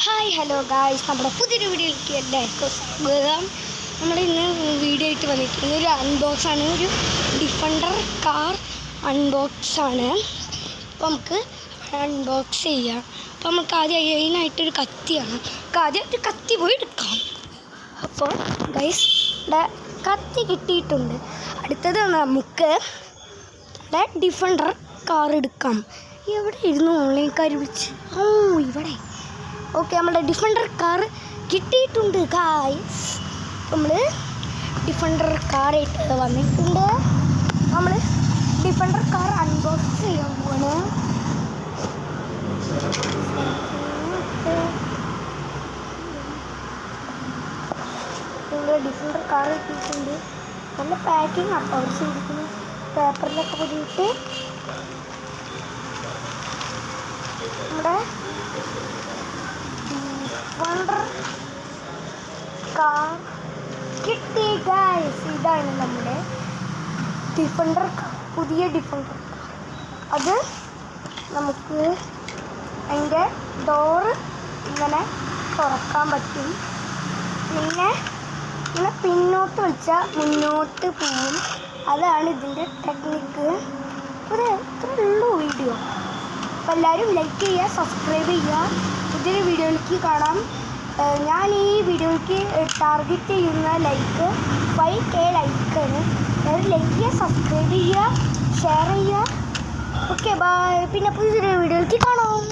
Hi hello guys, നമ്മുടെ പുതിയൊരു വീഡിയോയിലേക്ക് എല്ലാവർക്കും സ്വാഗതം. നമ്മളിന്ന് വീഡിയോ ആയിട്ട് വന്നിരിക്കുന്നത് ഒരു അൺബോക്സാണ്, ഒരു ഡിഫൻഡർ കാർ അൺബോക്സാണ്. അപ്പോൾ നമുക്ക് അൺബോക്സ് ചെയ്യാം. അപ്പോൾ നമുക്ക് ആദ്യം അതിനായിട്ടൊരു കത്തിയാണ്. ആദ്യം ഒരു കത്തി പോയി എടുക്കാം. അപ്പോൾ ഗൈസ് ഇവിടെ കത്തി കിട്ടിയിട്ടുണ്ട്. അടുത്തത് നമുക്ക് ഇവിടെ ഡിഫൻഡർ കാർ എടുക്കാം. എവിടെ ഇരുന്നു ഓൺലൈൻകാർ വിളിച്ച്? ഇവിടെ. ഓക്കെ, നമ്മുടെ ഡിഫൻഡർ കാർ കിട്ടിയിട്ടുണ്ട് ഗായ്സ്. നമ്മൾ ഡിഫൻഡർ കാറായിട്ട് വന്നിട്ടുണ്ട്. നമ്മൾ ഡിഫൻഡർ കാർ അൺബോക്സ് ചെയ്യാൻ പോവാണ്. ഡിഫൻഡർ കാർ കിട്ടിയിട്ടുണ്ട്. നല്ല പാക്കിങ് ആണ് അവർ ചെയ്തിരിക്കുന്നു. പേപ്പറിലൊക്കെ പൊതിയിട്ട് നമ്മുടെ ഡിഫൻഡർ കാർ കിട്ടി ഗൈസ്. ഇതാണ് നമ്മുടെ ഡിഫൻഡർ കാർ, പുതിയ ഡിഫൻഡർ കാർ. അത് നമുക്ക് അതിൻ്റെ ഡോറ് ഇങ്ങനെ തുറക്കാൻ പറ്റും. പിന്നെ ഇങ്ങനെ പിന്നോട്ട് വലിച്ചാൽ മുന്നോട്ട് പോവും. അതാണ് ഇതിൻ്റെ ടെക്നിക്ക്. ഇത്രേ ഉള്ളൂ വീഡിയോ. അപ്പോൾ എല്ലാവരും ലൈക്ക് ചെയ്യുക, സബ്സ്ക്രൈബ് ചെയ്യുക. പുതിയൊരു വീഡിയോയിലേക്ക് കാണാം. ഞാൻ ഈ വീഡിയോയ്ക്ക് ടാർഗറ്റ് ചെയ്യുന്ന ലൈക്ക് 5K ലൈക്കാണ്. എല്ലാവരും ലൈക്ക് ചെയ്യുക, സബ്സ്ക്രൈബ് ചെയ്യുക, ഷെയർ ചെയ്യുക. Okay bye. പിന്നെ പുതിയൊരു വീഡിയോയിലേക്ക് കാണാം.